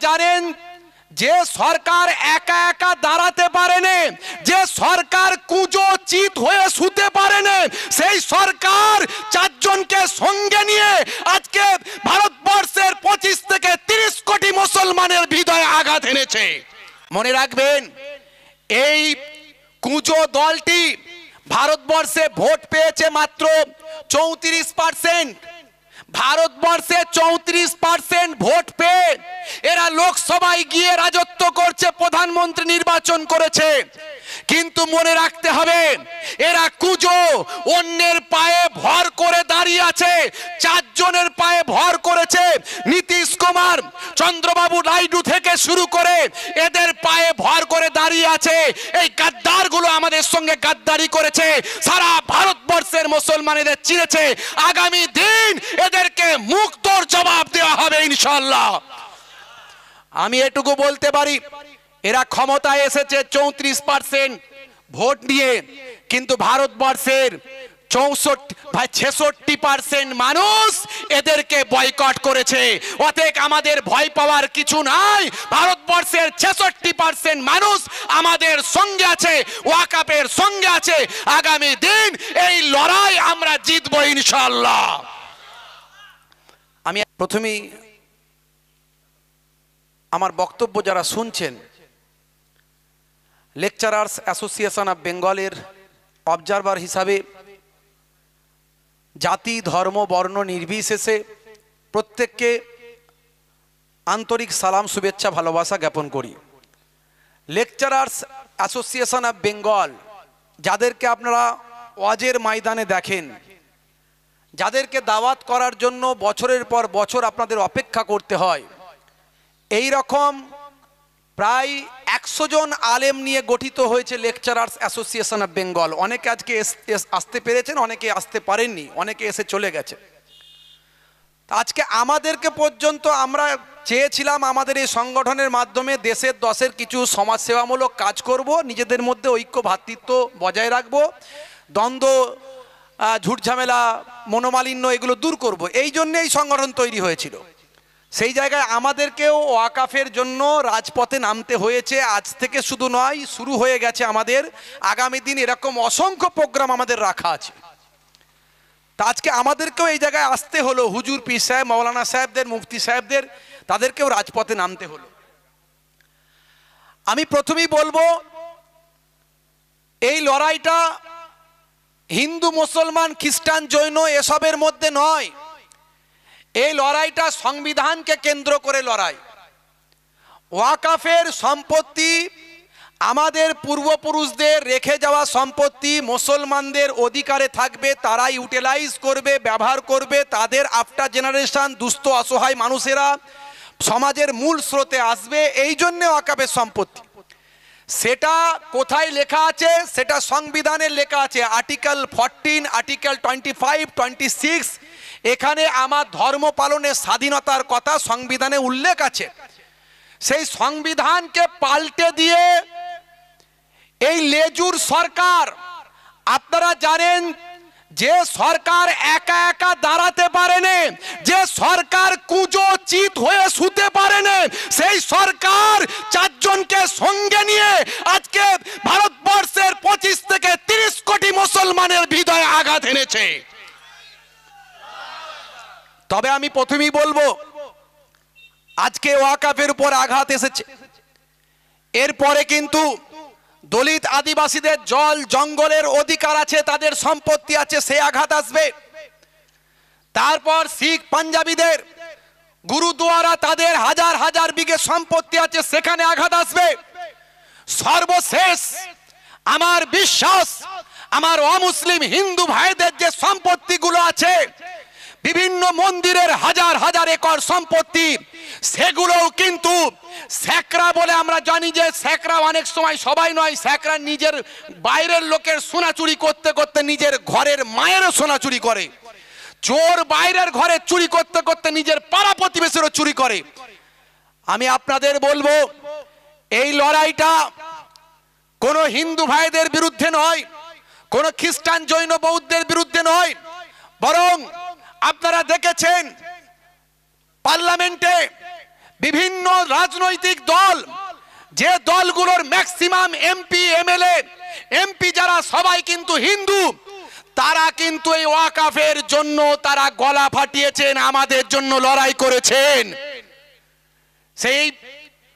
জানেন যে সরকার একা একা দাঁড়াতে পারেনি, যে সরকার কুঁজো চিত হয়ে শুতে পারেনি, সেই সরকার চারজনকে সঙ্গে নিয়ে আজকে ভারতবর্ষের 25 থেকে 30 কোটি মুসলমানের হৃদয়ে আঘাত এনেছে। মনে রাখবেন, এই কুঁজো দলটি ভারতবর্ষে ভোট পেয়েছে মাত্র 34%। ভারতবর্ষে 34% ভোট পেয়ে এরা লোকসভায় গিয়ে রাজত্ব করছে, প্রধানমন্ত্রী নির্বাচন করেছে। কিন্তু মনে রাখতে হবে, এরা কুঁজো অন্যের পায়ে ভর করে দাঁড়িয়ে আছে, চারজনের পায়ে ভর করেছে। নীতিশ কুমার, চন্দ্রবাবু নাইডু থেকে শুরু করে এদের পায়ে ভর করে দাঁড়িয়ে আছে। এই গাদ্দারগুলো আমাদের সঙ্গে গাদ্দারি করেছে, সারা ভারতবর্ষের মুসলমানেদের চিনেছে। আগামী দিন এদেরকে মুক্তর জবাব দেওয়া হবে ইনশাআল্লাহ। আমি এটুকু বলতে পারি, এরা ক্ষমতায় এসেছে 34% ভোট নিয়ে, কিন্তু ভারতবর্ষের 66% মানুষ এদেরকে বয়কট করেছে। অতএব আমাদের ভয় পাওয়ার কিছু নাই। ভারতবর্ষের 66% মানুষ আমাদের সঙ্গে আছে, ওয়াকাফের সঙ্গে আছে। আগামী দিন এই লড়াই আমরা জিতবো ইনশাআল্লাহ। আমি প্রথমেই আমার বক্তব্য যারা শুনছেন, লেকচারার্স অ্যাসোসিয়েশন অফ বেঙ্গলের অবজারভার হিসাবে জাতি, ধর্ম, বর্ণ নির্বিশেষে প্রত্যেককে আন্তরিক সালাম, শুভেচ্ছা, ভালোবাসা জ্ঞাপন করি। লেকচারার্স অ্যাসোসিয়েশন অফ বেঙ্গল, যাদেরকে আপনারা ওয়াজের ময়দানে দেখেন, যাদেরকে দাওয়াত করার জন্য বছরের পর বছর আপনাদের অপেক্ষা করতে হয়, এই রকম প্রায় 100 জন আলেম নিয়ে গঠিত হয়েছে লেকচারার্স অ্যাসোসিয়েশন অফ বেঙ্গল। অনেকে আজকে আসতে পেরেছেন, অনেকে আসতে পারেননি, অনেকে এসে চলে গেছে। আজকে আমাদেরকে পর্যন্ত আমরা চেয়েছিলাম আমাদের এই সংগঠনের মাধ্যমে দেশের দশের কিছু সমাজসেবামূলক কাজ করব, নিজেদের মধ্যে ঐক্য ভ্রাতৃত্ব বজায় রাখবো, দ্বন্দ্ব, ঝুটঝামেলা, মনোমালিন্য এগুলো দূর করব। এই জন্য এই সংগঠন তৈরি হয়েছিল। সেই জায়গায় আমাদেরকেও ওয়াকাফের জন্য রাজপথে নামতে হয়েছে। আজ থেকে শুধু নয়, শুরু হয়ে গেছে আমাদের। আগামী দিন এরকম অসংখ্য প্রোগ্রাম আমাদের রাখা আছে। তা আজকে আমাদেরকেও এই জায়গায় আসতে হলো। হুজুর পীর সাহেব, মৌলানা সাহেবদের, মুফতি সাহেবদের, তাদেরকেও রাজপথে নামতে হলো। আমি প্রথমেই বলবো, এই লড়াইটা হিন্দু, মুসলমান, খ্রিস্টান, জৈন এসবের মধ্যে নয়। এই লড়াইটা সংবিধানকে কেন্দ্র করে লড়াই। ওয়াকাফের সম্পত্তি আমাদের পূর্বপুরুষদের রেখে যাওয়া সম্পত্তি, মুসলমানদের অধিকারে থাকবে, তারা ইউটিলাইজ করবে, ব্যবহার করবে। তাদের আফটার জেনারেশন, দুস্থ অসহায় মানুষেরা সমাজের মূল স্রোতে আসবে। এই জন্যে ওয়াকাফের সম্পত্তি। সেটা কোথায় লেখা আছে? সেটা সংবিধানে লেখা আছে, আর্টিকেল 14, আর্টিকেল 25, 26। এখানে আমার ধর্ম পালনের স্বাধীনতার কথা সংবিধানে উল্লেখ আছে। সেই সংবিধানকে পাল্টে দিয়ে এই লেজুর সরকার, আপনারা জানেন যে সরকার একা একা দাঁড়াতে পারেনি, যে সরকার কুঁজো চিত হয়ে শুতে পারেনি, সেই সরকার চারজনকে সঙ্গে নিয়ে আজকে ভারতবর্ষের 25 থেকে 30 কোটি মুসলমানের হৃদয়ে আঘাত এনেছে। তবে আমি প্রথমেই বলবো, আজকে ওয়াকাফের উপর আঘাত এসেছে, এরপরে কিন্তু দলিত আদিবাসীদের জল জঙ্গলের অধিকার আছে, তাদের সম্পত্তি আছে, সে আঘাত আসবে। তারপর শিখ পাঞ্জাবিদের গুরুদুয়ারা, তাদের হাজার হাজার বিঘে সম্পত্তি আছে, সেখানে আঘাত আসবে। সর্বশেষ আমার বিশ্বাস, আমার অমুসলিম হিন্দু ভাইদের যে সম্পত্তিগুলো আছে, বিভিন্ন মন্দিরের হাজার হাজার একর সম্পত্তি, সেগুলোও কিন্তু স্যাকরা বলে আমরা জানি যে স্যাকরা অনেক সময়, সবাই নয়, স্যাকরা নিজের বাইরের লোকের সোনা চুরি করতে করতে নিজের ঘরের মায়েরও সোনা চুরি করে। চোর বাইরের ঘরে চুরি করতে করতে নিজের পাড়া প্রতিবেশীরও চুরি করে। আমি আপনাদের বলবো, এই লড়াইটা কোনো হিন্দু ভাইদের বিরুদ্ধে নয়, কোনো খ্রিস্টান, জৈন, বৌদ্ধের বিরুদ্ধে নয়, বরং আপনারা দেখেছেন পার্লামেন্টে বিভিন্ন রাজনৈতিক দল, যে দলগুলোর ম্যাক্সিমাম এমপি এমএলএ এমপি যারা সবাই কিন্তু হিন্দু, তারা কিন্তু এই ওয়াকাফের জন্য তারা গলা ফাটিয়েছেন, আমাদের জন্য লড়াই করেছেন। সেই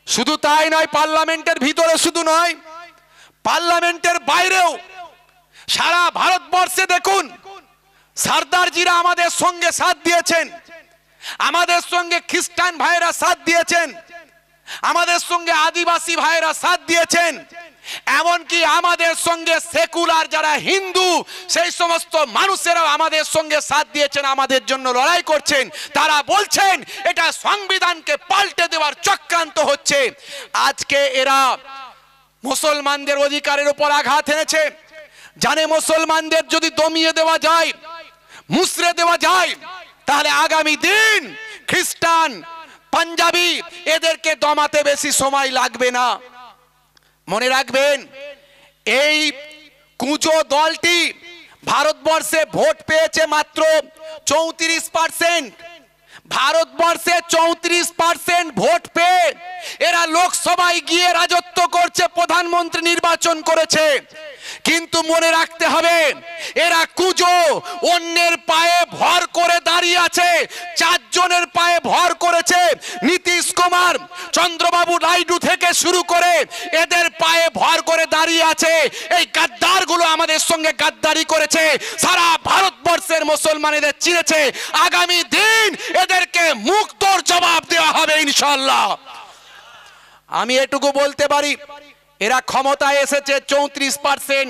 শুধু তাই নয়, পার্লামেন্টের ভিতরে শুধু নয়, পার্লামেন্টের বাইরেও সারা ভারতবর্ষে দেখুন সরদারজিরা আমাদের সঙ্গে সাথ দিয়েছেন, আমাদের সঙ্গে খ্রিস্টান ভাইরা সাথ দিয়েছেন, আমাদের সঙ্গে আদিবাসী ভাইরা সাথ দিয়েছেন, এমনকি আমাদের সঙ্গে সেকুলার যারা হিন্দু সেই সমস্ত মানুষেরাও আমাদের সঙ্গে সাথ দিয়েছেন, আমাদের জন্য লড়াই করছেন। তারা বলছেন এটা সংবিধানকে পাল্টে দেওয়ার চক্রান্ত হচ্ছে। আজকে এরা মুসলমানদের অধিকারের উপর আঘাত এনেছে, জানে মুসলমানদের যদি দমিয়ে দেওয়া যায়, মুসরে দেওয়া যায়, তাহলে আগামী দিন খ্রিস্টান পাঞ্জাবি এদেরকে দমাতে বেশি সময় লাগবে না। মনে রাখবেন, এই কুঁজো দলটি ভারতবর্ষে ভোট পেয়েছে মাত্র 34%। ভারতবর্ষে 34% ভোট পেয়ে এরা লোকসভায় গিয়ে রাজত্ব করছে, প্রধানমন্ত্রী নির্বাচন করেছে। কিন্তু মনে রাখতে হবে, এরা কুঁজো, অন্যের পায়ে ভর করে দাঁড়িয়ে আছে। 4 জনের পায়ে ভর করেছে, নীতিশ কুমার, চন্দ্রবাবু নাইডু থেকে শুরু করে এদের পায়ে ভর করে দাঁড়িয়ে আছে। এই গাদ্দারগুলো আমাদের সঙ্গে গাদ্দারি করেছে, সারা ভারতবর্ষের মুসলমানেদের চিনেছে। আগামী দিন এদেরকে মুক্তর জবাব দেওয়া হবে ইনশাআল্লাহ। আমি এটুকু বলতে পারি, এরা ক্ষমতায় এসেছে 34%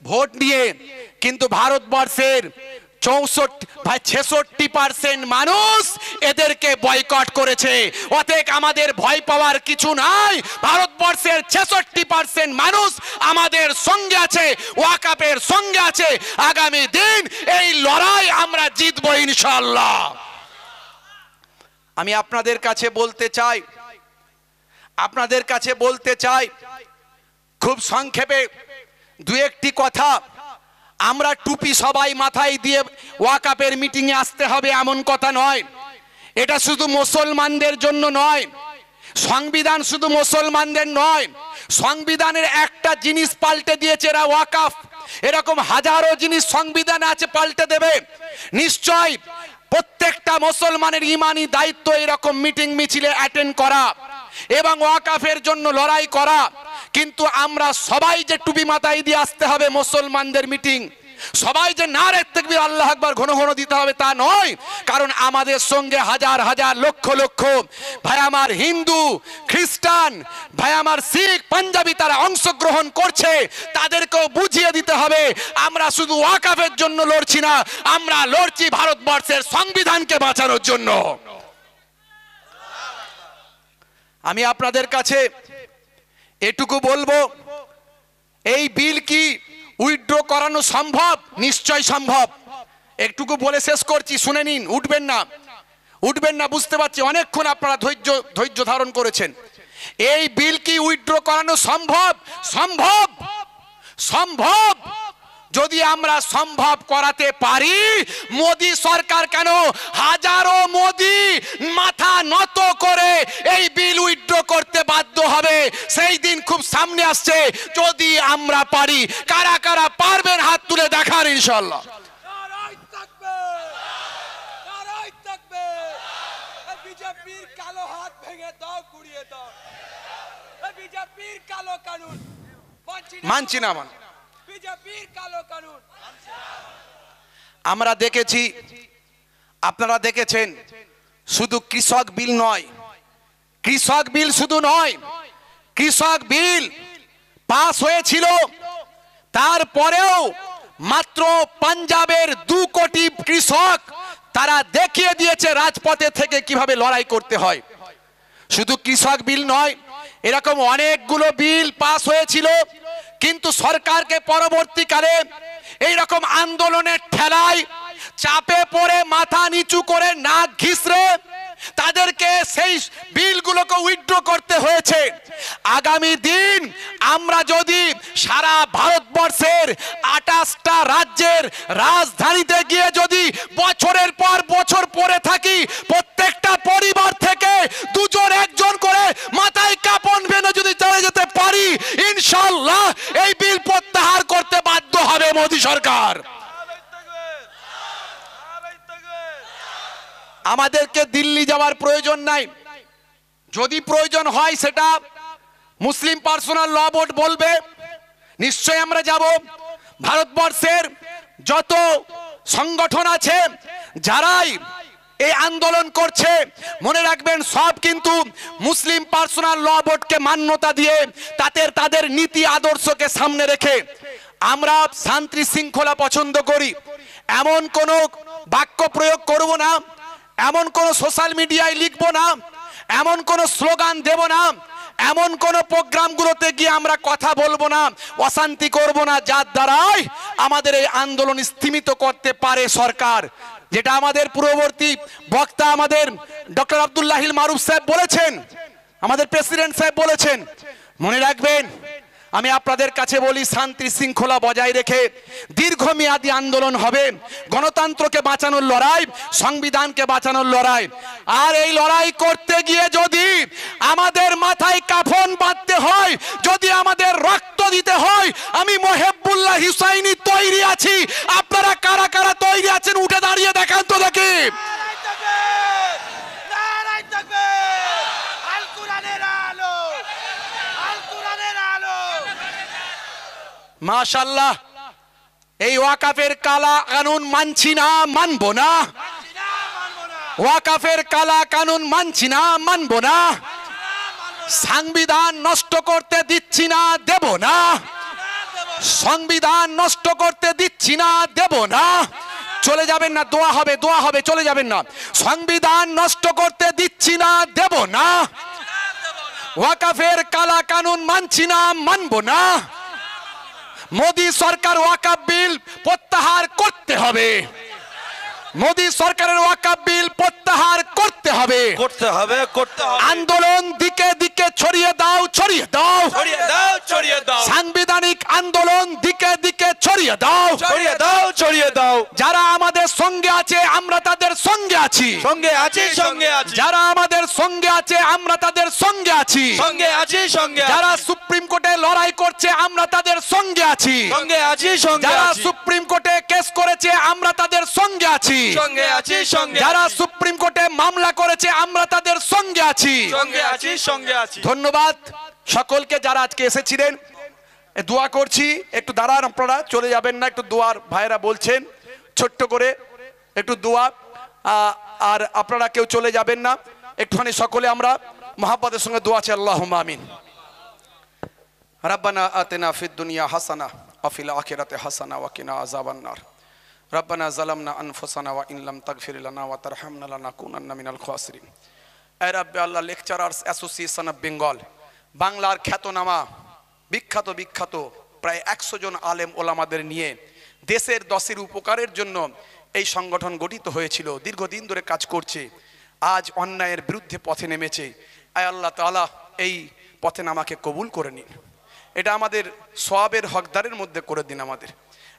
ভোট নিয়ে, কিন্তু ভারতবর্ষের 66% মানুষ এদেরকে বয়কট করেছে। অতএব আমাদের ভয় পাওয়ার কিছু নাই। ভারতবর্ষের 66% মানুষ আমাদের সঙ্গে আছে, ওয়াকাফের সঙ্গে আছে। আগামী দিন এই লড়াই আমরা জিতবো ইনশাআল্লাহ। আমি আপনাদের কাছে বলতে চাই খুব সংক্ষেপে দু একটি কথা। আমরা টুপি সবাই মাথায় দিয়ে ওয়াকাফের মিটিংয়ে আসতে হবে এমন কথা নয়। এটা শুধু মুসলমানদের জন্য নয়, সংবিধান শুধু মুসলমানদের নয়। সংবিধানের একটা জিনিস পাল্টে দিয়েছে এরা, ওয়াকাফ। এরকম হাজারো জিনিস সংবিধান আছে, পাল্টে দেবে নিশ্চয়। প্রত্যেকটা মুসলমানের ইমানি দায়িত্ব এরকম মিটিং মিছিলে অ্যাটেন্ড করা এবং ওয়াকাফের জন্য লড়াই করা। কিন্তু আমরা সবাই যে টুপি মাথায় দিয়ে আসতে হবে মুসলমানদের মিটিং, সবাই যে নারে তাকবীর আল্লাহু আকবার ঘন ঘন দিতে হবে তা নয়। কারণ আমাদের সঙ্গে হাজার হাজার লক্ষ লক্ষ ভাই আমার হিন্দু, খ্রিস্টান, ভাই আমার শিখ, পাঞ্জাবি তারা অংশগ্রহণ করছে। তাদেরকেও বুঝিয়ে দিতে হবে আমরা শুধু ওয়াকাফের জন্য লড়ছি না, আমরা লড়ছি ভারতবর্ষের সংবিধানকে বাঁচানোর জন্য। আমি আপনাদের কাছে এটুকু বলবো, এই বিল কি উইথড্র করানো সম্ভব? নিশ্চয় সম্ভব। একটুকু বলে শেষ করছি, শুনে নিন। উঠবেন না, বুঝতে পারছি অনেকক্ষণ আপনারা ধৈর্য ধারণ করেছেন। এই বিল কি উইথড্র করানো সম্ভব? সম্ভব। যদি আমরা সম্ভব করাতে পারি, মোদি সরকার কেন, হাজারো মোদি মাথা নত করে এই বিল উইথড্র করতে বাধ্য হবে। সেই দিন খুব সামনে আসছে। যদি আমরা পারি, কারা কারা পারবেন হাত তুলে দেখান ইনশাআল্লাহ। বিজেপির কালো হাত ভেঙে দাও, গুড়িয়ে দাও। বিজেপির কালো কানুন মানছি না। আমরা দেখেছি, আপনারা দেখেছেন, শুধু কৃষক বিল নয়, কৃষক বিল শুধু নয়, কৃষক বিল পাস হয়েছিল, তারপরেও মাত্র পাঞ্জাবের 2 কোটি কৃষক তারা দেখিয়ে দিয়েছে রাজপথে থেকে কিভাবে লড়াই করতে হয়। শুধু কৃষক বিল নয়, এরকম অনেকগুলো বিল পাস হয়েছিল, কিন্তু সরকারকে পরবর্তীকালে এই রকম আন্দোলনের ঠেলায় চাপে পড়ে মাথা নিচু করে নাক ঘিসড়ে তাদেরকে সেই বিলগুলোকে উইথড্র করতে হয়েছে। আগামী দিন আমরা যদি সারা ভারতবর্ষের 28টা রাজ্যের রাজধানীতে গিয়ে যদি বছরের পর বছর পড়ে থাকি, প্রত্যেকটা পরিবার থেকে দুজন একজন করে মাথায় কাপন বেঁধে যদি চলে যেতে পারি, ইনশাআল্লাহ এই বিল প্রত্যাহার করতে বাধ্য হবে মোদী সরকার। আমাদেরকে দিল্লি যাওয়ার প্রয়োজন নাই। যদি প্রয়োজন হয় সেটা মুসলিম পার্সোনাল ল বোর্ড বলবে, নিশ্চয়ই আমরা যাব। ভারতবর্ষের যত সংগঠন আছে যারাই এই আন্দোলন করছে, মনে রাখবেন সব কিন্তু মুসলিম পার্সোনাল ল বোর্ডকে মান্যতা দিয়ে তাদের নীতি আদর্শকে সামনে রেখে। আমরা শান্তি শৃঙ্খলা পছন্দ করি, এমন কোনো বাক্য প্রয়োগ করব না, এমন কোন সোশ্যাল মিডিয়ায় লিখবো না, এমন কোন স্লোগান দেব না, এমন কোন প্রোগ্রামগুলোতে গিয়ে আমরা কথা বলবো না, অশান্তি করব না, যার দ্বারাই আমাদের এই আন্দোলন স্থিমিত করতে পারে সরকার। যেটা আমাদের পূর্ববর্তী বক্তা আমাদের ডক্টর আব্দুল্লাহিল মারুফ সাহেব বলেছেন, আমাদের প্রেসিডেন্ট সাহেব বলেছেন। মনে রাখবেন, আমি আপনাদের কাছে বলি, শান্তি শৃঙ্খলা বজায় রেখে দীর্ঘমেয়াদী আন্দোলন হবে। গণতন্ত্রকে বাঁচানোর লড়াই, সংবিধানকে বাঁচানোর লড়াই। আর এই লড়াই করতে গিয়ে যদি আমাদের মাথায় কাফন বাঁধতে হয়, যদি আমাদের রক্ত দিতে হয়, আমি মোহেবুল্লাহ হুসাইনি তৈরি আছি। আপনারা কারা কারা তৈরি আছেন উঠে দাঁড়িয়ে দেখান তো দেখি। মাশাআল্লাহ, এই ওয়াকাফের কালা কানুন মানছি না, মানবো না। ওয়াকাফের কালা কানুন মানছি না, মানবো না। সংবিধান নষ্ট করতে দিচ্ছি না, দেব না। সংবিধান নষ্ট করতে দিচ্ছি না, দেব না। চলে যাবেন না, দোয়া হবে, দোয়া হবে, চলে যাবেন না। সংবিধান নষ্ট করতে দিচ্ছি না, দেব না। ওয়াকাফের কালা কানুন মানছি না, মানবো না। মোদী সরকার ওয়াকাফ বিল প্রত্যাহার করতে হবে। মোদী সরকারের ওয়াকাফ বিল প্রত্যাহার করতে হবে, করতে হবে, করতে হবে। আন্দোলন দিকে দিকে ছড়িয়ে দাও, ছড়িয়ে দাও, ছড়িয়ে দাও, ছড়িয়ে দাও। সাংবিধানিক আন্দোলন দিকে দিকে ছড়িয়ে দাও, ছড়িয়ে দাও, ছড়িয়ে দাও। যারা আমাদের সঙ্গে আছে আমরা তাদের সঙ্গে আছি, সঙ্গে আছি, সঙ্গে আছি। যারা আমাদের সঙ্গে আছে আমরা তাদের সঙ্গে আছি, সঙ্গে আছি, সঙ্গে যারা আছি। সুপ্রিম কোর্টে লড়াই করছে আমরা তাদের সঙ্গে আছি, সঙ্গে আছি, সঙ্গে যারা আছি। সুপ্রিম কোর্টে কেস করেছে আমরা তাদের সঙ্গে আছি, সঙ্গে আছি, সঙ্গে যারা আছি। সুপ্রিম কোর্টে মামলা করেছে আমরা তাদের সঙ্গে আছি। সঙ্গে আছি, সঙ্গে আছি। ধন্যবাদ সকলকে যারা আজকে এসেছিলেন। দোয়া করছি, একটু দাঁড়ান, আপনারা চলে যাবেন না, একটু দোয়ার ভাইরা বলছেন ছোট্ট করে একটু দোয়া, আর আপনারা কেউ চলে যাবেন না, একটুখানি সকলে আমরা মহাব্বতের সঙ্গে দোয়া চাই। আল্লাহুম্মা আমিন। রাব্বানা আতিনা ফিদ দুনিয়া হাসানা ওয়া ফিল আখিরাতি হাসানা ওয়া কিনা আযাবান নার। রব্বানা যালামনা আনফুসানা ওয়া ইন লাম তাগফির লানা ওয়া তারহামনা লানাকুনান্না মিনাল খাসিরিন। এ রাব্বি আল্লাহ, লেকচারার্স অ্যাসোসিয়েশন অফ বেঙ্গল, বাংলার খ্যাতনামা বিখ্যাত প্রায় 100 জন আলেম ওলামাদের নিয়ে দেশের দশের উপকারের জন্য এই সংগঠন গঠিত হয়েছিল, দীর্ঘদিন ধরে কাজ করছে। আজ অন্যায়ের বিরুদ্ধে পথে নেমেছে। আয় আল্লাহ তাআলা, এই পথে নামাকে কবুল করে নিন, এটা আমাদের সওয়াবের হকদারের মধ্যে করে দিন আমাদের।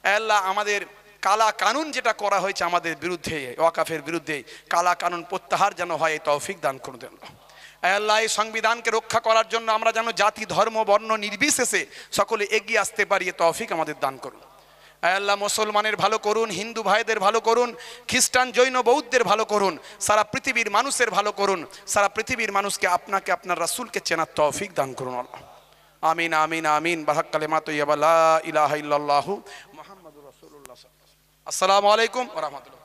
আয় আল্লাহ, আমাদের কালা কানুন যেটা করা হয়েছে আমাদের বিরুদ্ধে, ওয়াকাফের বিরুদ্ধে, কালা কানুন প্রত্যাহার যেন হয়, এই তৌফিক দান করে দেন আল্লাহ। এই সংবিধানকে রক্ষা করার জন্য আমরা যেন জাতি ধর্ম বর্ণ নির্বিশেষে সকলে এগিয়ে আসতে পারি, এই তৌফিক আমাদের দান করুন আল্লাহ। মুসলমানের ভালো করুন, হিন্দু ভাইদের ভালো করুন, খ্রিস্টান জৈন বৌদ্ধের ভালো করুন, সারা পৃথিবীর মানুষের ভালো করুন, সারা পৃথিবীর মানুষকে আপনাকে আপনার রাসূলকে চেনার তৌফিক দান করুন আল্লাহ। আমিন আমিন আমিন। বাহাক কালিমাতু লা ইলাহা ইল্লাল্লাহু মুহাম্মাদুর রাসূলুল্লাহ। আসসালামু আলাইকুম ওয়া রাহমাতুল্লাহ।